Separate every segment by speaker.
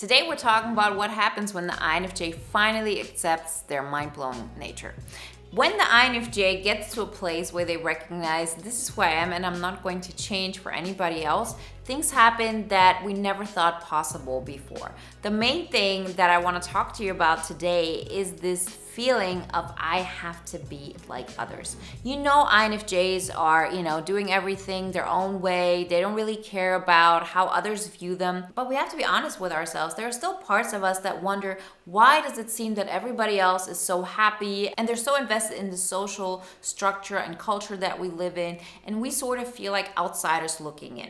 Speaker 1: Today we're talking about what happens when the INFJ finally accepts their mind-blowing nature. When the INFJ gets to a place where they recognize this is who I am and I'm not going to change for anybody else, things happen that we never thought possible before. The main thing that I want to talk to you about today is this feeling of I have to be like others. You know, INFJs are, doing everything their own way. They don't really care about how others view them. But we have to be honest with ourselves. There are still parts of us that wonder, why does it seem that everybody else is so happy and they're so invested in the social structure and culture that we live in, and we sort of feel like outsiders looking in?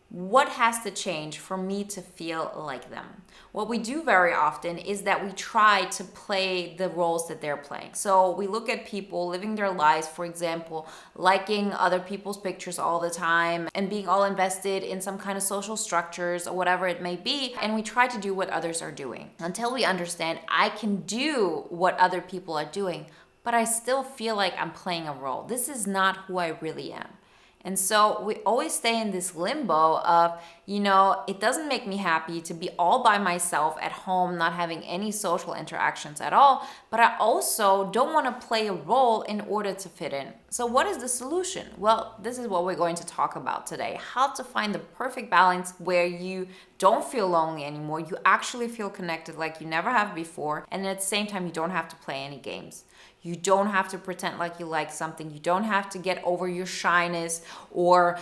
Speaker 1: What has to change for me to feel like them? What we do very often is that we try to play the roles that they're playing. So we look at people living their lives, for example, liking other people's pictures all the time and being all invested in some kind of social structures or whatever it may be. And we try to do what others are doing until we understand I can do what other people are doing, but I still feel like I'm playing a role. This is not who I really am. And so we always stay in this limbo of, it doesn't make me happy to be all by myself at home, not having any social interactions at all, but I also don't want to play a role in order to fit in. So what is the solution? Well, this is what we're going to talk about today. How to find the perfect balance where you don't feel lonely anymore, you actually feel connected like you never have before, and at the same time, you don't have to play any games. You don't have to pretend like you like something. You don't have to get over your shyness or,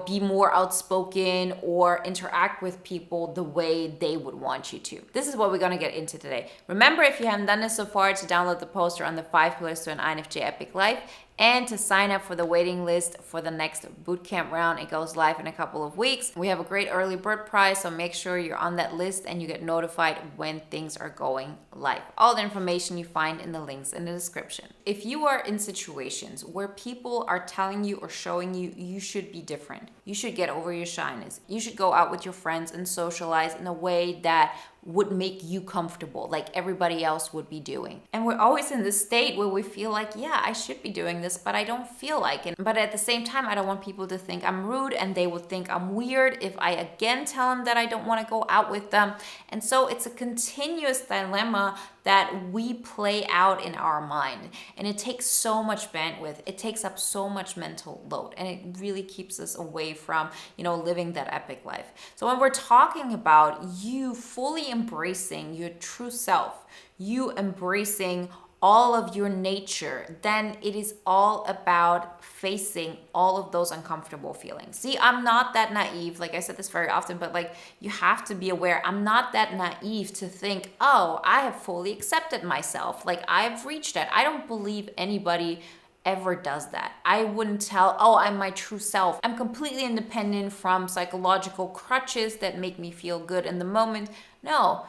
Speaker 1: be more outspoken or interact with people the way they would want you to. This is what we're going to get into today. Remember, if you haven't done this so far, to download the poster on the 5 pillars to an INFJ epic life and to sign up for the waiting list for the next bootcamp round. It goes live in a couple of weeks. We have a great early bird prize, so make sure you're on that list and you get notified when things are going live. All the information you find in the links in the description. If you are in situations where people are telling you or showing you you should be different, you should get over your shyness, you should go out with your friends and socialize in a way that would make you comfortable, like everybody else would be doing. And we're always in this state where we feel like, yeah, I should be doing this, but I don't feel like it. But at the same time, I don't want people to think I'm rude and they would think I'm weird if I again tell them that I don't want to go out with them. And so it's a continuous dilemma that we play out in our mind. And it takes so much bandwidth. It takes up so much mental load. And it really keeps us away from, living that epic life. So when we're talking about you fully embracing your true self, you embracing all of your nature, then it is all about facing all of those uncomfortable feelings. See, I'm not that naive. Like I said this very often, but you have to be aware. I'm not that naive to think, oh, I have fully accepted myself. I've reached that. I don't believe anybody ever does that. I wouldn't tell, oh, I'm my true self. I'm completely independent from psychological crutches that make me feel good in the moment. No,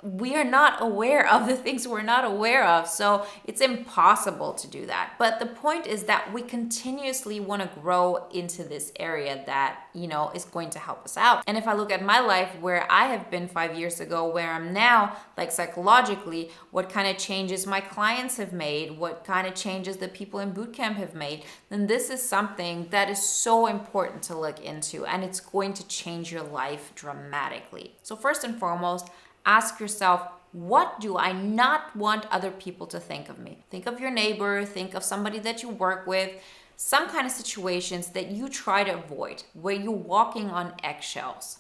Speaker 1: we are not aware of the things we're not aware of. So it's impossible to do that. But the point is that we continuously want to grow into this area that, is going to help us out. And if I look at my life where I have been 5 years ago, where I'm now, psychologically, what kind of changes my clients have made, what kind of changes the people in bootcamp have made, then this is something that is so important to look into, and it's going to change your life dramatically. So first and foremost, ask yourself, what do I not want other people to think of me? Think of your neighbor, think of somebody that you work with, some kind of situations that you try to avoid, where you're walking on eggshells.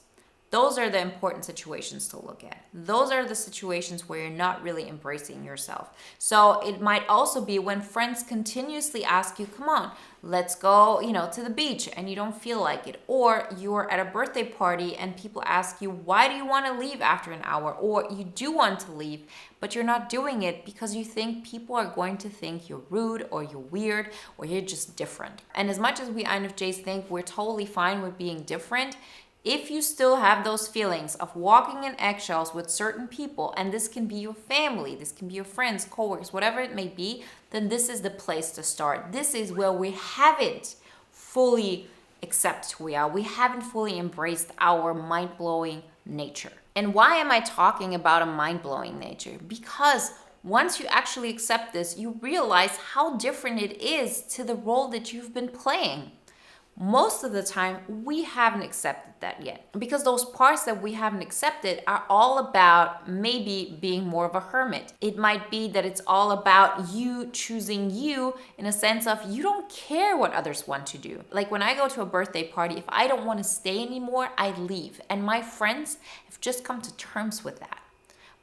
Speaker 1: Those are the important situations to look at. Those are the situations where you're not really embracing yourself. So it might also be when friends continuously ask you, come on, let's go, to the beach, and you don't feel like it. Or you're at a birthday party and people ask you, why do you want to leave after an hour? Or you do want to leave, but you're not doing it because you think people are going to think you're rude or you're weird or you're just different. And as much as we INFJs think we're totally fine with being different, if you still have those feelings of walking in eggshells with certain people, and this can be your family, this can be your friends, coworkers, whatever it may be, then this is the place to start. This is where we haven't fully accepted who we are. We haven't fully embraced our mind-blowing nature. And why am I talking about a mind-blowing nature? Because once you actually accept this, you realize how different it is to the role that you've been playing. Most of the time, we haven't accepted that yet. Because those parts that we haven't accepted are all about maybe being more of a hermit. It might be that it's all about you choosing you in a sense of you don't care what others want to do. Like when I go to a birthday party, if I don't want to stay anymore, I leave. And my friends have just come to terms with that.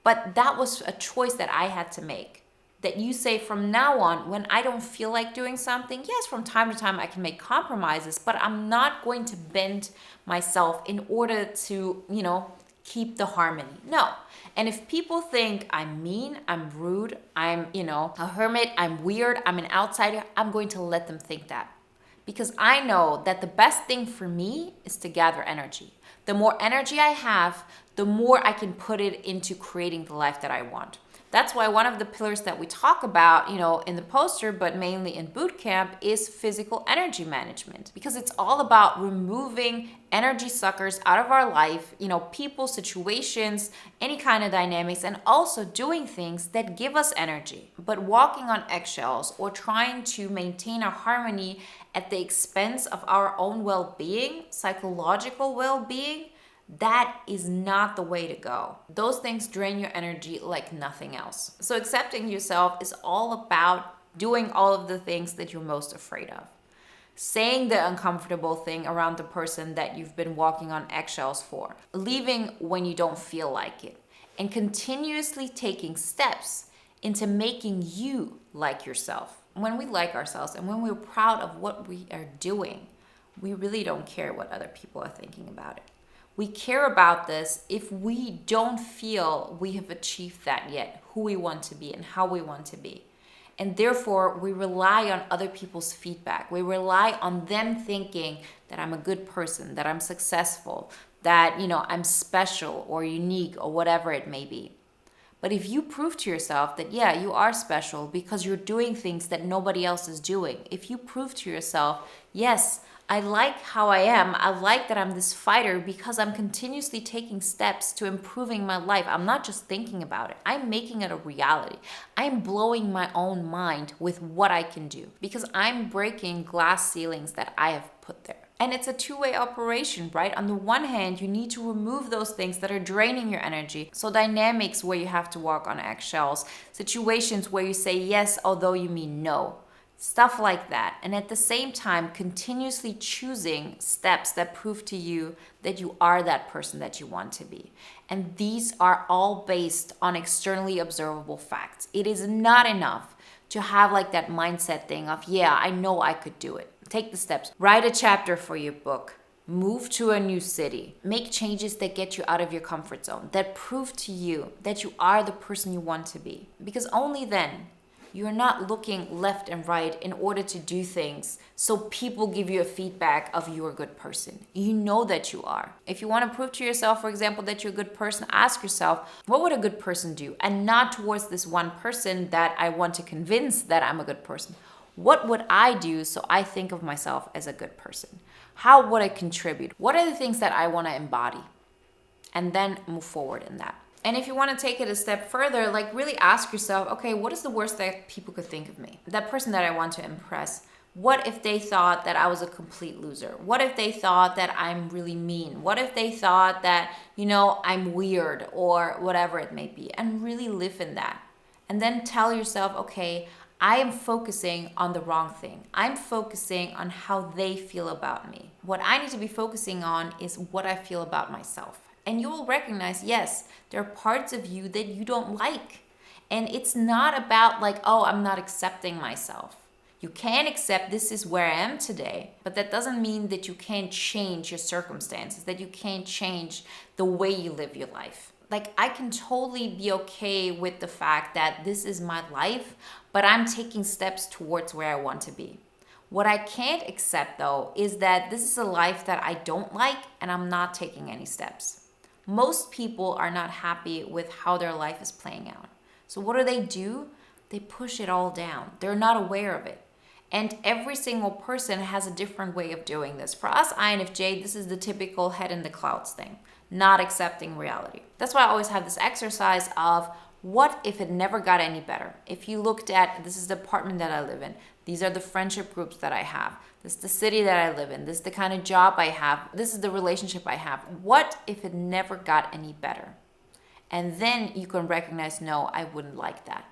Speaker 1: But that was a choice that I had to make. That you say from now on, when I don't feel like doing something, yes, from time to time I can make compromises, but I'm not going to bend myself in order to, keep the harmony. No. And if people think I'm mean, I'm rude, I'm, a hermit, I'm weird, I'm an outsider, I'm going to let them think that. Because I know that the best thing for me is to gather energy. The more energy I have, the more I can put it into creating the life that I want. That's why one of the pillars that we talk about, in the poster, but mainly in boot camp, is physical energy management. Because it's all about removing energy suckers out of our life, people, situations, any kind of dynamics, and also doing things that give us energy. But walking on eggshells or trying to maintain our harmony at the expense of our own well-being, psychological well-being, that is not the way to go. Those things drain your energy like nothing else. So accepting yourself is all about doing all of the things that you're most afraid of. Saying the uncomfortable thing around the person that you've been walking on eggshells for. Leaving when you don't feel like it. And continuously taking steps into making you like yourself. When we like ourselves and when we're proud of what we are doing, we really don't care what other people are thinking about it. We care about this if we don't feel we have achieved that yet, who we want to be and how we want to be. And therefore, we rely on other people's feedback. We rely on them thinking that I'm a good person, that I'm successful, that, I'm special or unique or whatever it may be. But if you prove to yourself that, yeah, you are special because you're doing things that nobody else is doing. If you prove to yourself, yes, I like how I am. I like that I'm this fighter because I'm continuously taking steps to improving my life. I'm not just thinking about it. I'm making it a reality. I'm blowing my own mind with what I can do because I'm breaking glass ceilings that I have put there. And it's a two-way operation, right? On the one hand, you need to remove those things that are draining your energy. So dynamics where you have to walk on eggshells, situations where you say yes, although you mean no. Stuff like that. And at the same time, continuously choosing steps that prove to you that you are that person that you want to be. And these are all based on externally observable facts. It is not enough to have like that mindset thing of, yeah, I know I could do it. Take the steps. Write a chapter for your book. Move to a new city. Make changes that get you out of your comfort zone, that prove to you that you are the person you want to be. Because only then you're not looking left and right in order to do things so people give you a feedback of you're a good person. You know that you are. If you want to prove to yourself, for example, that you're a good person, ask yourself, what would a good person do? And not towards this one person that I want to convince that I'm a good person. What would I do so I think of myself as a good person? How would I contribute? What are the things that I want to embody? And then move forward in that. And if you want to take it a step further, like really ask yourself, okay, what is the worst that people could think of me? That person that I want to impress, what if they thought that I was a complete loser? What if they thought that I'm really mean? What if they thought that, I'm weird or whatever it may be? And really live in that. And then tell yourself, okay, I am focusing on the wrong thing. I'm focusing on how they feel about me. What I need to be focusing on is what I feel about myself. And you will recognize, yes, there are parts of you that you don't like. And it's not about like, oh, I'm not accepting myself. You can accept this is where I am today, but that doesn't mean that you can't change your circumstances, that you can't change the way you live your life. Like I can totally be okay with the fact that this is my life, but I'm taking steps towards where I want to be. What I can't accept though is that this is a life that I don't like and I'm not taking any steps. Most people are not happy with how their life is playing out. So what do? They push it all down. They're not aware of it. And every single person has a different way of doing this. For us, INFJ, this is the typical head in the clouds thing, not accepting reality. That's why I always have this exercise of what if it never got any better? If you looked at, this is the apartment that I live in, These are the friendship groups that I have. This is the city that I live in. This is the kind of job I have. This is the relationship I have. What if it never got any better? And then you can recognize, no, I wouldn't like that.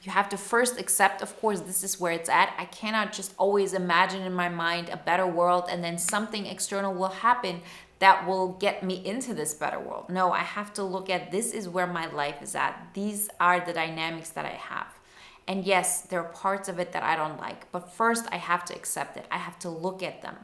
Speaker 1: You have to first accept, of course, this is where it's at. I cannot just always imagine in my mind a better world and then something external will happen that will get me into this better world. No, I have to look at, this is where my life is at. These are the dynamics that I have. And yes, there are parts of it that I don't like, but first I have to accept it. I have to look at them.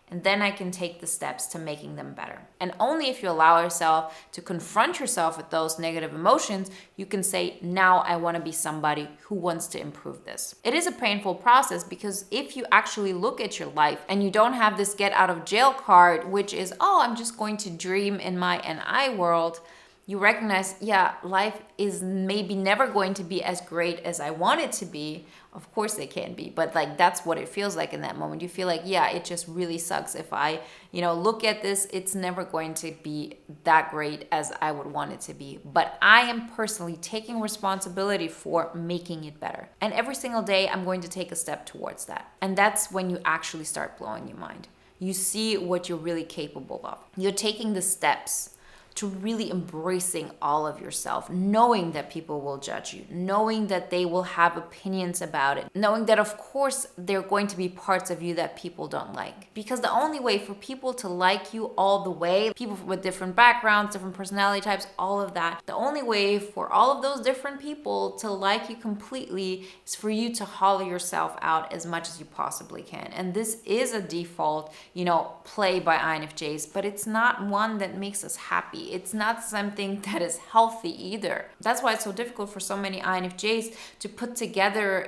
Speaker 1: And then I can take the steps to making them better. And only if you allow yourself to confront yourself with those negative emotions, you can say, now I want to be somebody who wants to improve this. It is a painful process because if you actually look at your life and you don't have this get out of jail card, which is, oh, I'm just going to dream in my NI world, you recognize, yeah, life is maybe never going to be as great as I want it to be. Of course it can be, but like that's what it feels like in that moment. You feel like, yeah, it just really sucks. If I, look at this, it's never going to be that great as I would want it to be. But I am personally taking responsibility for making it better. And every single day I'm going to take a step towards that. And that's when you actually start blowing your mind. You see what you're really capable of. You're taking the steps to really embracing all of yourself, knowing that people will judge you, knowing that they will have opinions about it, knowing that of course there are going to be parts of you that people don't like. Because the only way for people to like you all the way, people with different backgrounds, different personality types, all of that, the only way for all of those different people to like you completely is for you to hollow yourself out as much as you possibly can. And this is a default, play by INFJs, but it's not one that makes us happy. It's not something that is healthy either. That's why it's so difficult for so many INFJs to put together,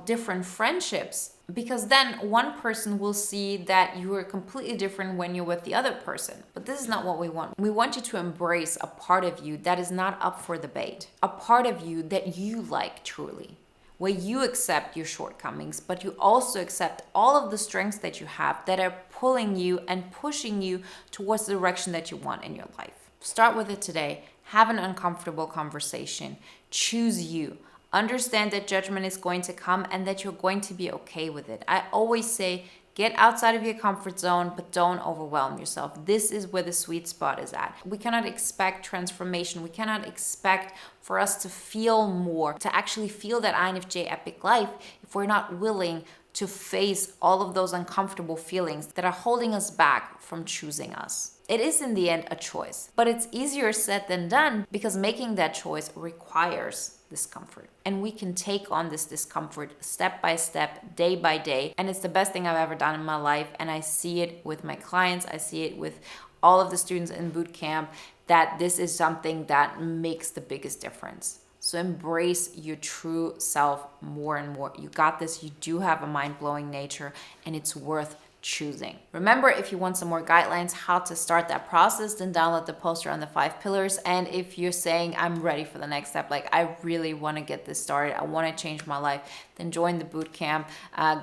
Speaker 1: different friendships. Because then one person will see that you are completely different when you're with the other person. But this is not what we want. We want you to embrace a part of you that is not up for debate. A part of you that you like truly. Where you accept your shortcomings, but you also accept all of the strengths that you have that are pulling you and pushing you towards the direction that you want in your life. Start with it today. Have an uncomfortable conversation. Choose you. Understand that judgment is going to come and that you're going to be okay with it. I always say, get outside of your comfort zone, but don't overwhelm yourself. This is where the sweet spot is at. We cannot expect transformation. We cannot expect for us to feel more, to actually feel that INFJ epic life if we're not willing to face all of those uncomfortable feelings that are holding us back from choosing us. It is in the end a choice, but it's easier said than done because making that choice requires discomfort. And we can take on this discomfort step by step, day by day. And it's the best thing I've ever done in my life. And I see it with my clients. I see it with all of the students in boot camp that this is something that makes the biggest difference. So embrace your true self more and more. You got this. You do have a mind-blowing nature and it's worth choosing. Remember, if you want some more guidelines how to start that process, then download the poster on the 5 pillars. And if you're saying, I'm ready for the next step, like I really want to get this started, I want to change my life, then join the bootcamp,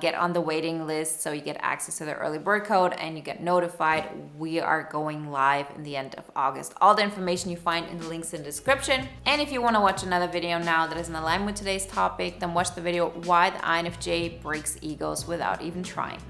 Speaker 1: get on the waiting list so you get access to the early bird code and you get notified. We are going live in the end of August. All the information you find in the links in the description. And if you want to watch another video now that is in alignment with today's topic, then watch the video Why the INFJ Breaks Egos Without Even Trying.